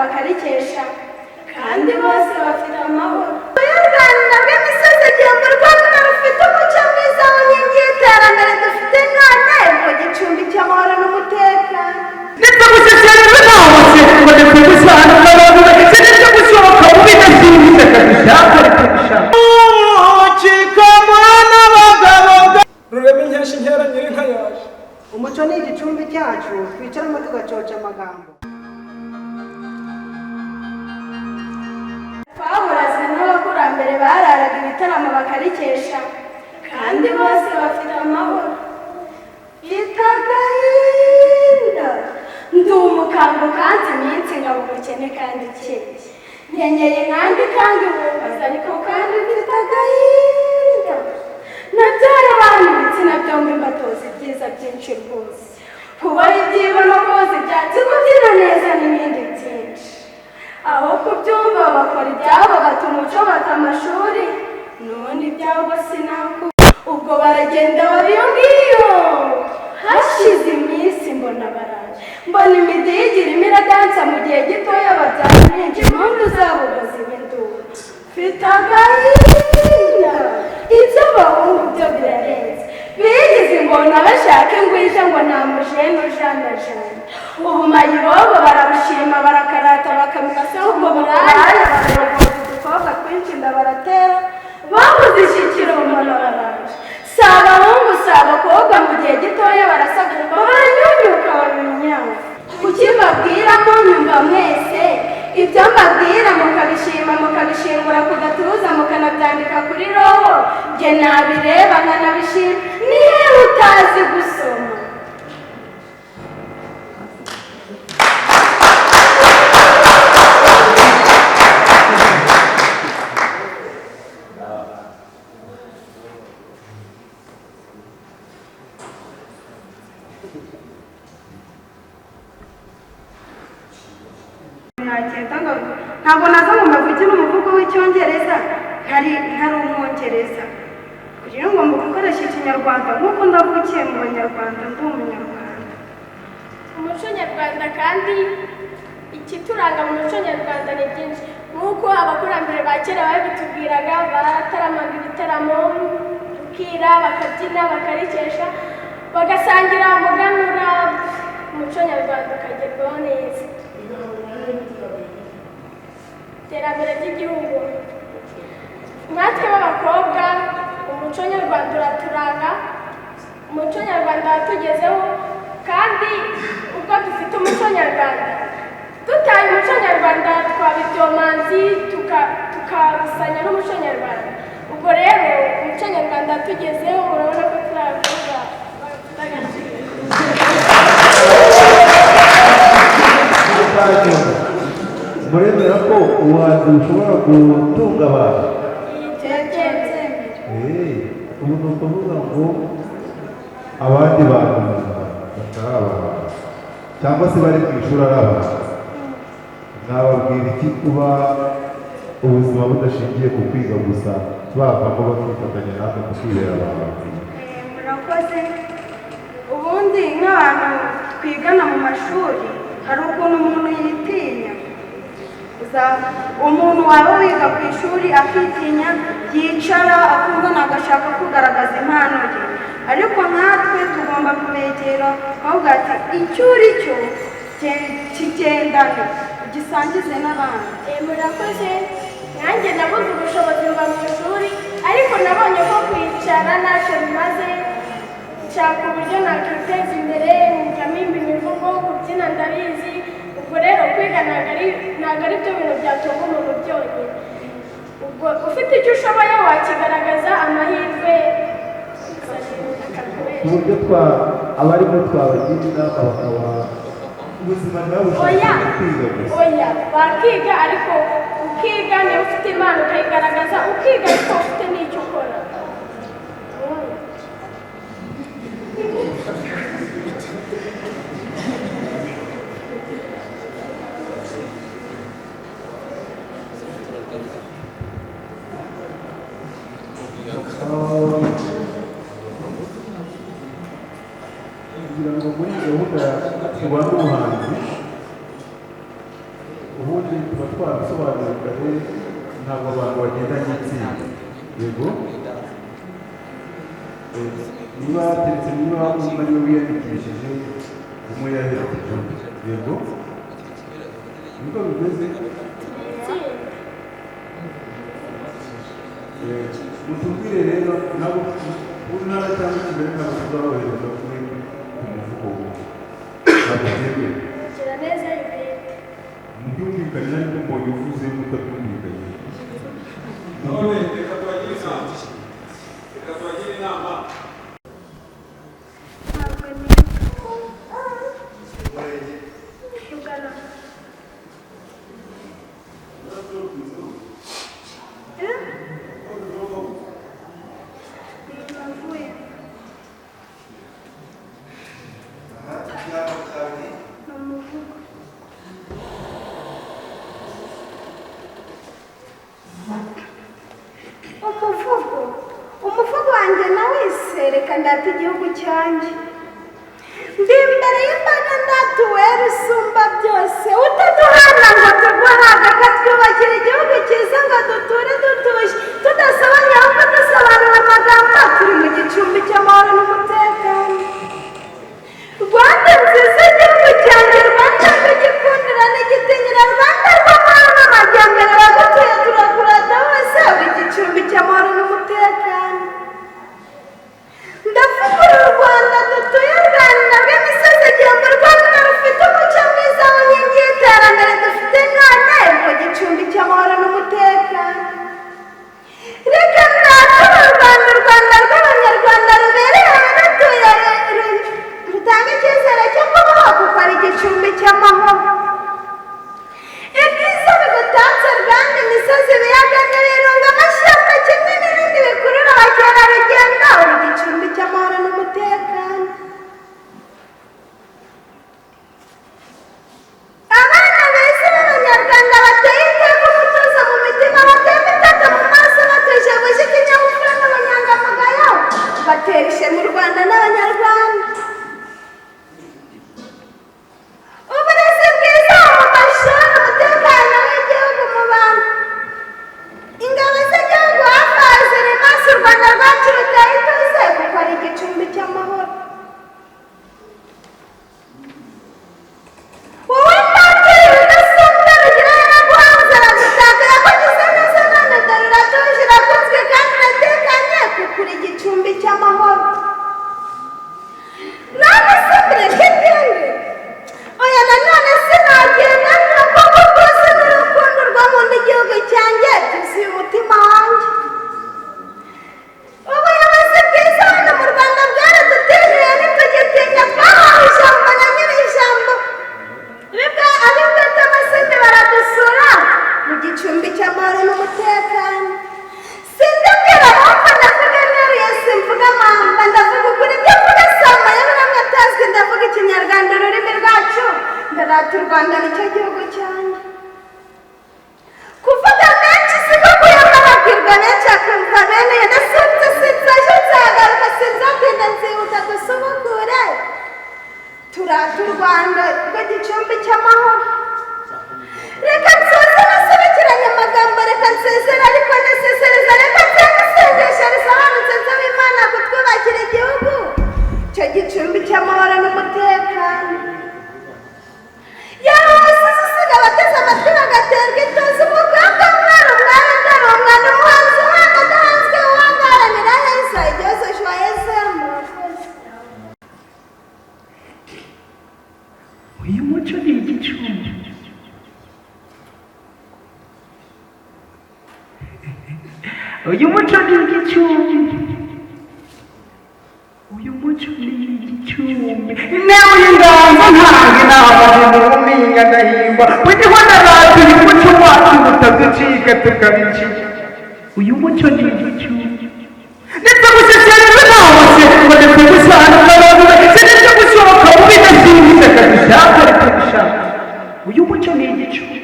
bakarikesha kandi bose bafite amahoro. Urwanda rw'imisozi igihumbi Rwanda rufite umuco mwiza w'inkingi y'iterambere dufite none mu gicumbi cy'amahoro n'umutekano. Ndetse gusesera n'abose kuboneka gusana n'abantu ndetse n'ibyo gusohoka mu bidasubitse kabisa kabisa. Chikamana bagabo rurema inkeshi nkera nyirinka yaje. Umuco ni igicumbi cyacu twicaramo tugacoca amagambo. Twahuraze n'abakurambere bararaga ibitaramo bakarikesha kandi bose bafite amahoro. Itagahinda ndi umukambwe kandi iminsi ngabo umukene kandi ikeye nkenyeye kandi ububaza ariko kandi mfite agahinda nabyara abantu ibitsina byombi mbatoza ibyiza byinshi rwose kubaho ibyibo no koza ibyatsi kubyina neza n'ibindi byinshi aho kubyumva bakora ibyabo bata umuco bata amashuri n'ubundi ibyabo sinako ubwo baragenda bariyo ngiyo hashize iminsi mbona baraje mbona imidigi irimo iradansa mu gihe gitoya babyara nyinshi impundu zabo baziba induru mfite agahinda iby'abahungu byo birarenze bigize ingona bashaka ingwija ngo nta mujene ujanajana ubu mayibobo barabushima barakarata bakamurasa ubwo buraya barayogoza udukobwa twinshi nda baratera babuze ishyikiro mbona baraje si abahungu si abakobwa mu gihe gitoya barasagurwa baranyunyuka babinyawe kuki mbabwiramo nyumva mwese ibyo mbabwira mukabishima mukabishingura ku gatuza mukanabyandika kuri roho jye nabireba nkanabishima nihe utazi gusoma. Ntabwo naza ngo mbavugire umuvugo w'icyongereza hari umwongereza kugira ngo mukoreshe ikinyarwanda nk'uko ndavukiye mu banyarwanda ndi umunyarwanda. Umuco nyarwanda kandi ikituranga mu muco nyarwanda ni byinshi nk'uko abakurambere ba kera babitubwiraga barataramaga ibitaramo bukira bakabyina bakarikesha bagasangira umuganura umuco nyarwanda ukagerwaho neza. Iterambere ry'igihugu natwe b'abakobwa umuco nyarwanda uraturanga umuco nyarwanda watugezeho kandi ubwo dufite umuco nyarwanda dutaye umuco nyarwanda twaba ibyomanzi tukabusanya n'umuco nyarwanda ubwo rero umuco nyarwanda watugezeho urabona ko turavuga muremera ko ubuhanzi bushobora gutunga abantu. Ubu ni ukuvuga ngo abandi bantu batari abantu cyangwa se bari mu ishuri ari abantu nababwira iki kuba ubuzima budashingiye ku kwiga gusa bavamo bakifatanya natwe mu kwibera abantu. murakoze. Ubundi nk'abantu twigana mu mashuri hari ukuntu umuntu yitinya umuntu waba wiga ku ishuri akitinya yicara akumva nagashaka kugaragaza impano ye ariko natwe tugomba kubegera ahubwo ati icyo uri cyo kigendane gisangize n'abandi. Murakoze. Nanjye nabuze ubushobozi mva mu ishuri ariko nabonye ko kwicara ntacyo bimaze nshaka uburyo nakiteza imbere njyamo imivugo kubyina ndabizi ubwo rero kwiga ntabwo ari byo bintu byatunga umuntu byonyine ubwo ufite icyo ushoboye wakigaragaza amahirwe ku buryo abarimo twabagira inama bakaba ubuzima nabo bushaka kwiga gusa. Oya bakiga ariko ukiga niba ufite impano ukayigaragaza ukiga ariko ufite n'icyo ukora. kugira ngo muri gahunda tuba n'ubuhanzi ubu ubundi tuba twarasobanuye kare ntabwo abantu bagendanye itsinda yego niba teretse niba umwe ari we wiyandikishije umwe yaherekeje yego niko bimeze mutubwire rero nabo ntara cyangwa kigali ntabwo tuzabohereza kuri ku mufuko ntabwo byemewe mubyumvikane ariko mbonye uvuze mutabyumvikanye none reka tubagire inama umuvugo wanjye nawise reka ndata igihugu cyanjye ndi imbere y'imbaga ndatuwera usumba byose utaduhana ngo turwaraga katwubakira igihugu cyiza ngo duture dutuje tudasobanya ahubwo dusobanura amagambo turi mu gicumbi cy'amahoro n'umutekano Rwanda nziza igihugu cyanjye Rwanda tugikundira n'igitinyira Rwanda rw'amahoro n'amajyambere bagutuye turakurata wese uri igicumbi cy'amahoro n'umutekano ndafungura u Rwanda dutuye Rwanda rw'imisozi igihumbi Rwanda rufite umuco mwiza w'inkingi y'iterambere dufite none mu gicumbi cy'amahoro n'umutekano reka ndatura u Rwanda rw'abanyarwanda rubereye abatuye rutanga icyizere cyo kubaho kuko ari igicumbi cy'amahoro ibyiza bigutatse Rwanda imisozi ibiyaga n'ibirunga amashyamba kimwe n'ibindi bikurura abakerarugendo uri igicumbi cy'amahoro n'umutekano abana beza b'abanyarwanda bateye iteka umutuzo mu mitima batema itaka mu maso batuje bushye ikinyabupfura n'ubunyangamugayo batera ishema u Rwanda n'abanyarwanda uburezi bwiza mu mashuri umutekano w'igihugu mu bantu ingabo z'igihugu hafi aho ziri maso u Rwanda rwacu ruteye ituze kuko ari igicumbi cy'amahoro wowe ntateye udasumbwa rugira yaraguhanze aragutaka yakugize neza none dore uratuje urakunzwe kandi uratekanye kuko uri igicumbi cy'amahoro none se mureke ngende oya nanone sinagenda nuko rwose n'urukundo rw'amuntu igihugu cyanjye byuzuye umutima wanjye ubuyobozi bwiza hano mu Rwanda bwaradutereye ntitugitinya twahawe ijambo na nyiri ijambo abibwata amasinde baradusura mu gicumbi cy'amahoro n'umutekano sindabwira ahubwo ndavuga neruye simvuga amahamba ndavuga ukuri ibyo mvuga si amayobera amwe atazwi ndavuga ikinyarwanda ururimi rwacu ndarata u Rwanda nicyo gihugu cyanjye kuvuga menshi siko kuyumva babwirwa benshi akumva bene yo ndasutse sinzaje nzagaruka sinzatinda nzihuta dusubukure turata u Rwanda rw'igicumbi cy'amahoro reka nsoze nasubikiranye amagambo reka nsezera ariko nesezereza reka nsenga isengesho risobanutse nsaba Imana kutwubakira igihugu icyo gicumbi cy'amahoro n'umutekano yaba umusizi usiga abateze amatwi bagaterwa ituze umukobwa umwana umwari utari umwana umuhanzi uhanga adahanzwe uwangaranira heza igihozo joyeze murakoze uyu muco ni igicumbi uyu muco ni igicumbi uyu muco ni igicumbi intebe y'inganzo ntange inama zimuminga ndahimba ujyeho naratuye umuco wacu utaducika tukabica uyu muco ni igicumbi ndetse gushyikirana ntawose ngo ndetse gusobanura abantu ndetse gusohoka mu bidashinzwe kadushaka reka dushaka uyu muco ni igicumbi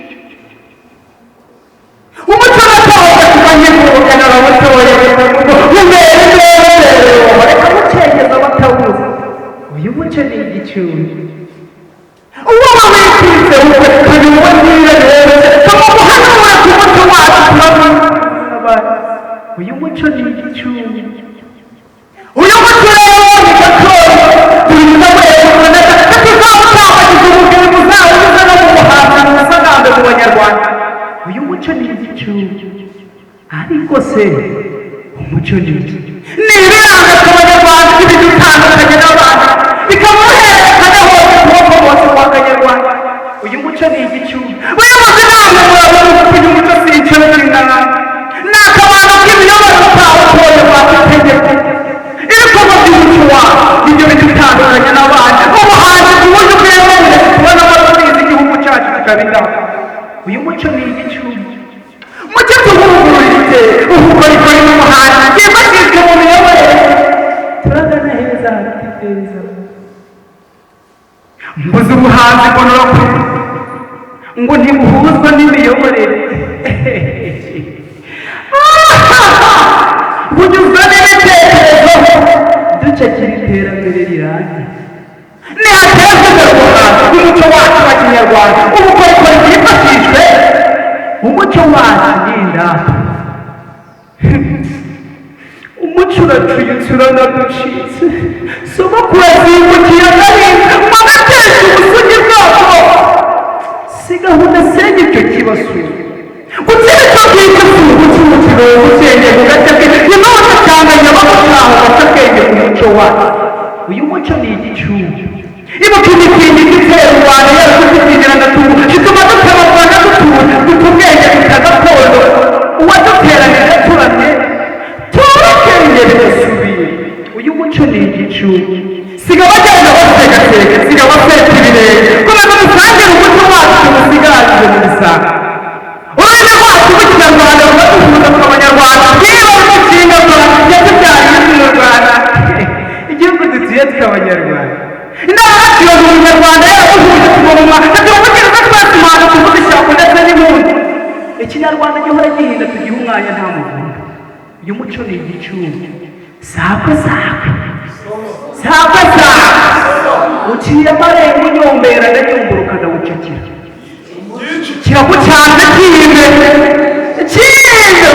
umuco uratohoka kubanyegurwa n'abatoye umere reka mucengeza batawuzi uyu muco ni igicumbi uwo wabikitse wowe kandi uwo ntirere ariko se umuco ni iki? Ni ibiranga ku banyarwanda n'ibintu bitandukanye n'abandi bikamuhererekanya hose ukuboko bose kwa kanyarwanda. Uyu muco ni igicumbi. Bayobozi namwe murabona ko uyu muco si icyo kingana, ni akabando k'imiyoborere utawutoye wategeko. Ibikorwa by'umuco wawe nibyo bidutandukanya n'abandi. Ubuhanzi ku buryo bwemewe kubona amabwiriza igihugu cyacu kikabitaho. Uyu muco ni igicumbi. Mucyo tuvugururire ubukorikori n'umuhanzi byifashishwa mu miyoborere. Turagana heza hafite heza. Mbuze ubuhanzi mbonera ngo ntibuhuzwa n'imiyoborere. Bunyuzwa n'ibitekerezo ducakira iterambere rirambye. Nihatezwe ubuhanzi bw'umuco wacu wa kinyarwanda, ubukorikori bwifashishwe. Umuco wacu ni indatwa. Umuco uracuyutse uranaducitse. Sogokuru asimbukiye agahinda ngo agateshe ubusugi bwako. Si gahunda senye icyo kibasura. Gutera icyo bwite si umuco umukino w'ubusenge mu gace ke. Inota cyanganya bagutaha abashakenge ku muco wacu. Uyu muco ni igicumbi. Ibuka imikingi itera u Rwanda yaratukigira gatubu. Ituma dutema u Rwanda dutubu. Dutubwenge duta gakondo. Uwaduteranije turamye. Turakenge bidasubiye. Uyu muco ni igicumbi. Siga bajyana basegasega. Siga baseta ibirenge. Komeza dusangire umuco wacu tumusigarije mu bisanga. Ururimi rwacu rw'ikinyarwanda rubaduhuza ku banyarwanda. Niba rumushinga yatubyariye mu Rwanda. Igihugu dutuye tw'abanyarwanda. Indangagaciro z'umunyarwanda yaraduhuje tugomba tugira twese impano tuvuze ishyamba ndetse n'impundu. Ikinyarwanda gihora gihinda tugiha umwanya nta muvundo. Uyu muco ni igicumbi. Sakwe sakwe sakwe sakwe uciye amarembo unyombera ndanyumburuka ndawucakira. Kiragucanze kimbe kimbe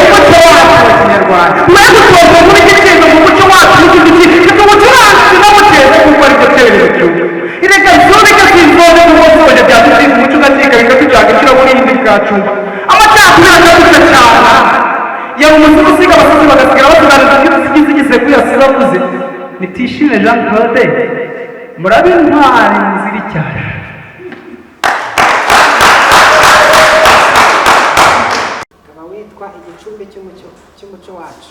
umuco wacu wa kinyarwanda. Mwese tubaza muri giciro mu muco wacu n'igiti kituwucuranze n'amuteza kuko ariko terera cyumba. Ireka zobeka sinzobe n'uwosoje byatuzi umuco gatsika bikatujyaga kiraburi indi bwacumba. Amacakubira akaguca cyane. Yaba umusoro usiga abasozi bagasigara batuganiza igize kuyasiba avuze. Nitishime Jean Claude murabe intwari nziri cyane. ukaba witwa igicumbi cy'umuco wacu.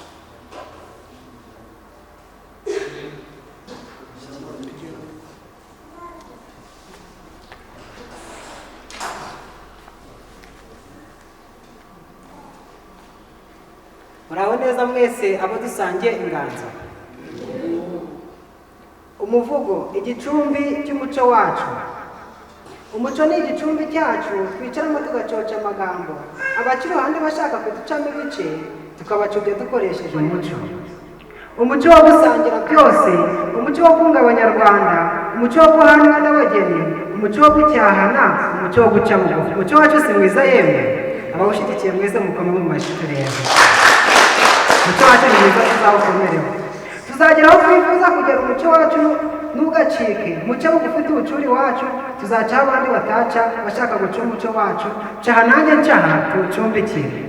Muraho neza mwese abo dusangiye inganzo. Umuvugo igicumbi cy'umuco wacu. Umuco ni igicumbi cyacu twicaramo tugacoca amagambo. Abakiri iruhande bashaka kuducamo ibice tukabacubya dukoresheje umuco. Umuco wo gusangira byose, umuco wo kunga abanyarwanda, umuco wo guhanwa n'abageni, umuco wo gucyahana, umuco wo guca bugufi. Umuco wacu si mwiza yemwe. Abawushyigikiye mwese mukome mu mashyi turebe. Umuco wacu ni mwiza tuzawukomereho. Tuzagera aho twifuza kugera umuco wacu ntugacike. Muce bugufi tuwucure iwacu, tuzacaho abandi bataca bashaka guca umuco wacu. Caha nanjye ncaha tuwucumbikire.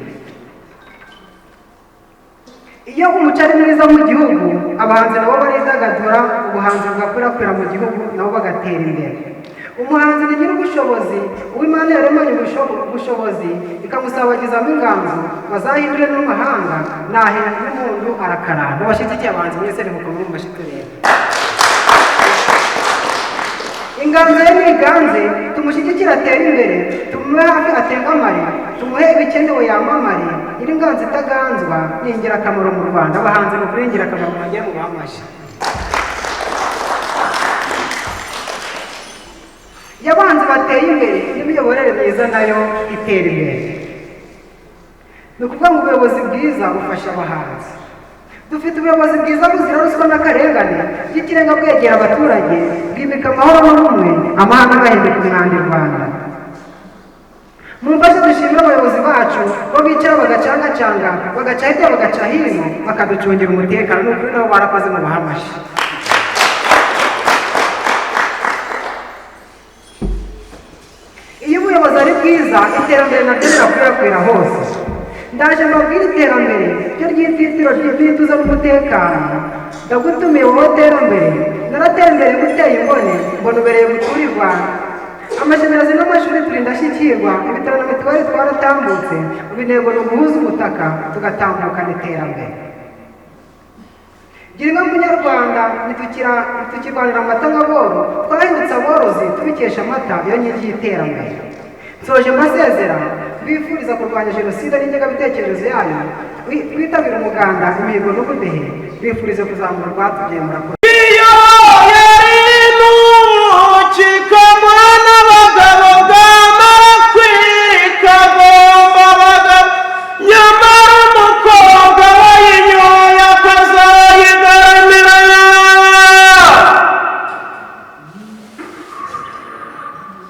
Iyo umuco ari mwiza mu gihugu, abahanzi nabo baridagadura, ubuhanzi bugakwirakwira mu gihugu nabo bagatera imbere. Umuhanzi nigira ubushobozi, uw'Imana yaremanye ubushobozi ikamusabagizamo inganzo, bazahindure n'amahanga, nahera n'umuntu arakaranga. Abashyigikiye abahanzi mwese nimukome mu mashyi turebe. Inganzo ye niganze, tumushyigikire atere imbere, tumuhe hafi atengamare, tumuhe ibikenewe yamamare. Iri nganzo itaganzwa ni ingirakamaro mu Rwanda. Abahanzi mukuri ingirakamaro mwongere mubahe amashyi. Iyo abahanzi bateye imbere n'imiyoborere myiza nayo itera imbere. Ni ukuvuga ngo ubuyobozi bwiza bufasha abahanzi. Dufite ubuyobozi bwiza buzira ruswa n'akarengane, bw'ikirenga bwegera abaturage, bwimika amahoro n'ubumwe, amahanga agahinduka umwanda i Rwanda. Mumfashe dushimire abayobozi bacu bo bicara bagacangacanga, bagaca hirya bagaca hino, bakaducungira umutekano. N'ukuri nabo barakoze mu bahamashi. Iyo ubuyobozi ari bwiza, iterambere naryo rirakwirakwira hose. ndaje mbabwire iterambere ryo ry'ititiro ry'ituza n'umutekano. Ndagutumiye wowe terambere, naratembere guteye imbone mbona ubereye gutura i Rwanda. Amashanyarazi n'amashuri turi ndashyikirwa, ibitaro na mituweli twaratambutse, ubu intego ni uguhuza ubutaka tugatambukana iterambere. Gira inka munyarwanda, ntitukirwanira amata nk'aboro, twahindutse aborozi tubikesha amata iyo nkingi y'iterambere. Nsoje mbasezera bifuriza kurwanya jenoside n'ingengabitekerezo yayo, twitabira umuganda, imihigo n'ubudehe, bifurize kuzamura urwatubyaye. Murakoze.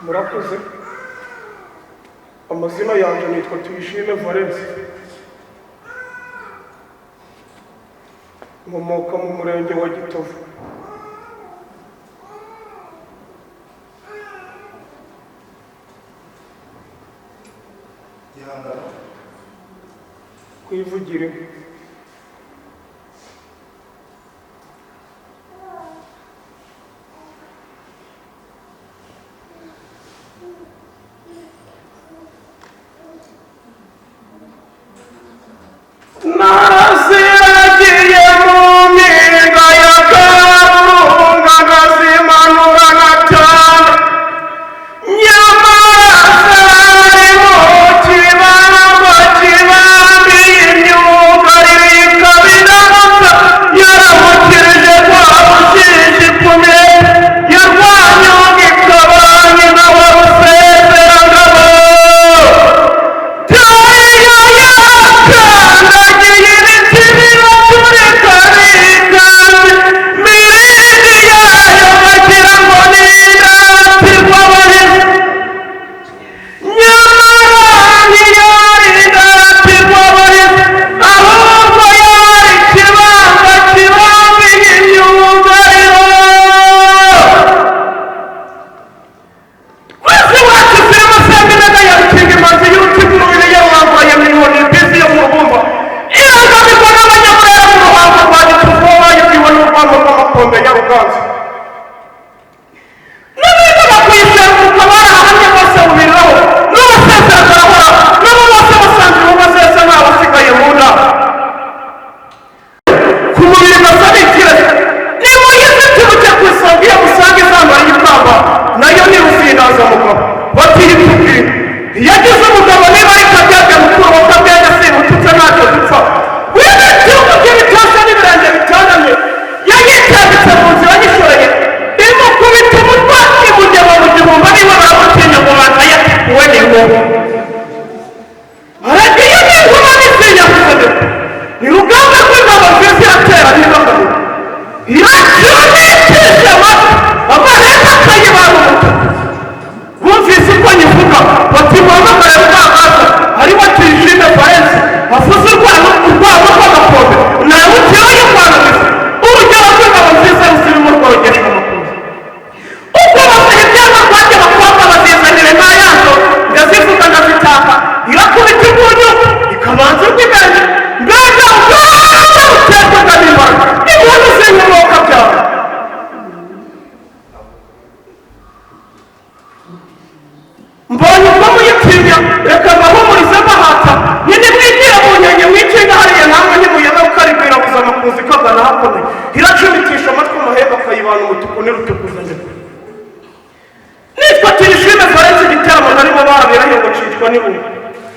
Murakoze. Amazina yanjye nitwa Tuyishime Valence, nkomoka mu murenge wa Gitovu. Kwivugire. Narasiragiye mu mpinga ya Karunga ngazimanura na cyane, nyamara zari mu kibanza kibambiye imyugariro ikabinamuka, yaramukirije kwa Rushishi kumwe, yarwanyuga ikabanyi na wa Rusezerangabo.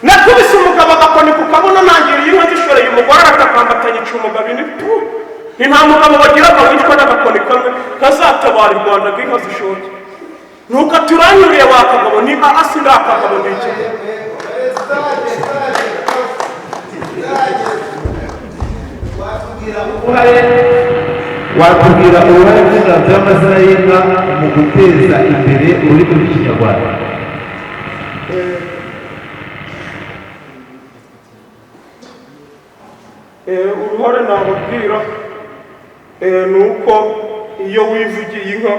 Nakubise umugabo agakoni ku kabuno nangiriye inka zishoreye umugore aratakambatanya umugabo initu. Ni nta mugabo bagiraga witwa n'agakoni kamwe kazatabara u Rwanda bw'inka zishoye. Nuko turanyuriye wa kagabo ni asi ndakagabo n'iki. Watubwira uruhare rw'inganzo y'amazina y'inka mu guteza imbere ururimi rw'Ikinyarwanda? Uruhare nababwira ni uko iyo wivugiye inka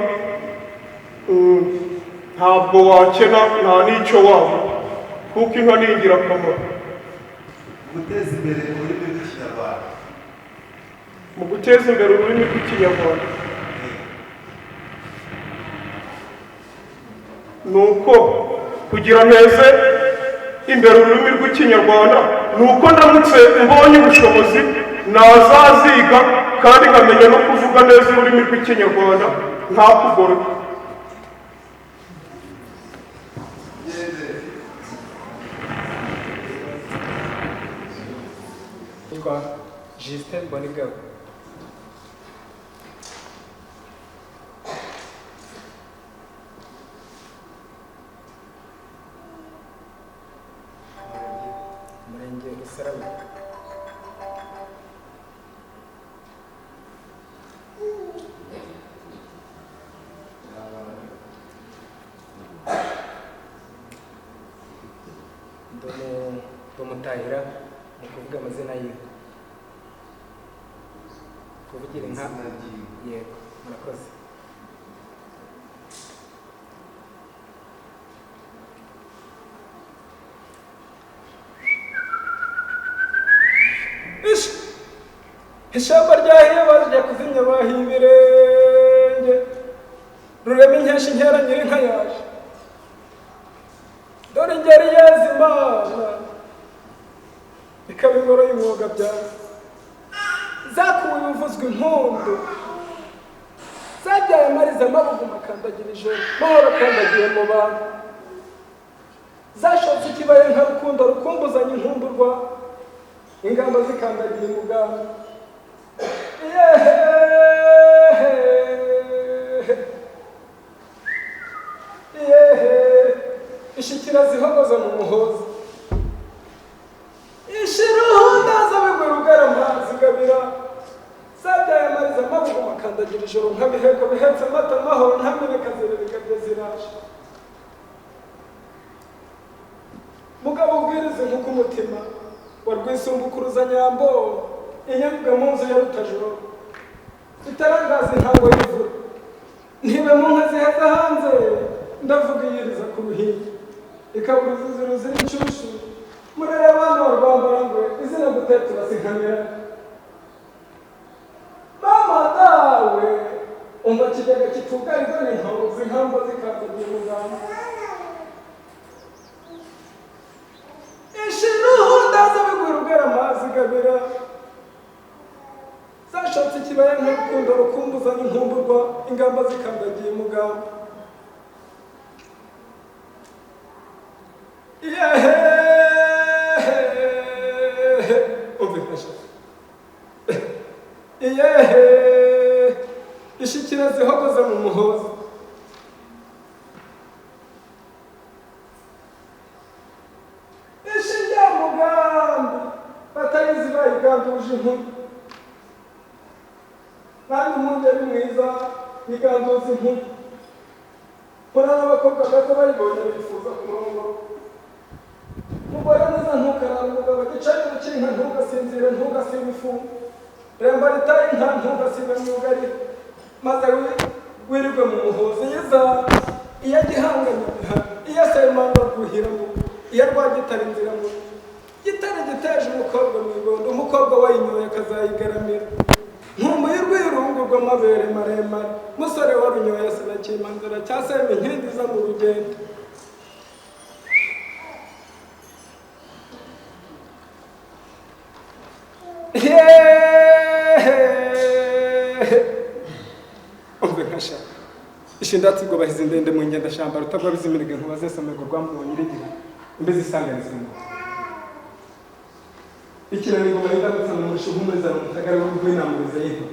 ntabwo wakena nta n'icyo waba, kuko inka ni ingirakamaro. guteza imbere ururimi rw'ikinyarwanda. mu guteza imbere ururimi rw'ikinyarwanda ni uko kugira neza imbere ururimi rw'ikinyarwanda ni uko ndamutse mbonye ubushobozi nazaziga kandi nkamenya no kuvuga neza ururimi rw'ikinyarwanda nta kugorwa. Yitwa Justin Bonigaba. Umurenge Rusaraba. Domutahira mu kuvuga amazina yiwe. Kuvugira inka. Yego, murakoze. Ishyamba ryahiye bajya kuzimya bahiye ibirenge, rurema inkesha inkera nyir'inka yaje, dore ingeri yeza Imana ikaba ingoro y'umwuga byawe, zakuwe ubuvuzwa impundu, zabyaye amariza amabugu makandagira ijoro, mahoro akandagiye mu bantu, zashotse ikibaya nka rukundo rukumbuzanya inkumburwa, ingamba zikandagiye umugambi. Ishikira zihogoza mu muhozi, ishiruhunda z'abigwe rugarama zigabira, zabyaye amariza amabugu makandagira ijoro nk'abiheko bihetse amata amahoro ntamineka zirabigabye ziraje. Mugabo ubwiriza nk'uko umutima wa Rwisumbukuruza Nyambo, inyabwa mu nzu ya Rutajoro, itarangaza intango y'ivura, ntibe mu nka ziheza hanze, ndavuga iyiriza ku ruhimbi, ikabura iziziro ziri inshushu, murere abana wa Rwambarangwe, izina gutetura sinkamira. Mama dawe, umva kigega kitugarizwa n'intango z'inkambo zikandagiye muganga. Ishiruhunda z'abigwira ugarama zigabira, zashatse ikibaya nk'urukundo rukumbuzanya inkumburwa, ingamba zikandagiye muganga. Ishikira zihogoza mu muhozi, ishinja mugambi batayizi bayiganduje inkumi, kandi umwungeri mwiza yiganduza inkumi, murana abakobwa bato bayibonye bifuza ku murongo. Mugore mwiza ntukarara umugabo, gicaniro cy'inka ntugasinzire ntugasibe ifumu, remba ritaye inka ntugasibe myugari, maze wirirwe mu muhozi. Iyo gihanganye iyo semanga rwuhiramo, iyo rwagitara inzira mu gitare giteje umukobwa mu ibondo, umukobwa wayinyoye akazayigaramira, nkumbuye urwirungu rw'amabere maremare, musore warunyoye sinakimanzira cyasema inkindi iza mu rugendo. Umve nkasha ishindatsigwa bahize ndende mu ngenda shamba rutagwa bizimirige nkuba zesomerwa rwamubonye irigira imbe zisanganizwa ikirani ngo bahita gutanga mu rushuhu muri za mutagara rw'inamuriza y'inka.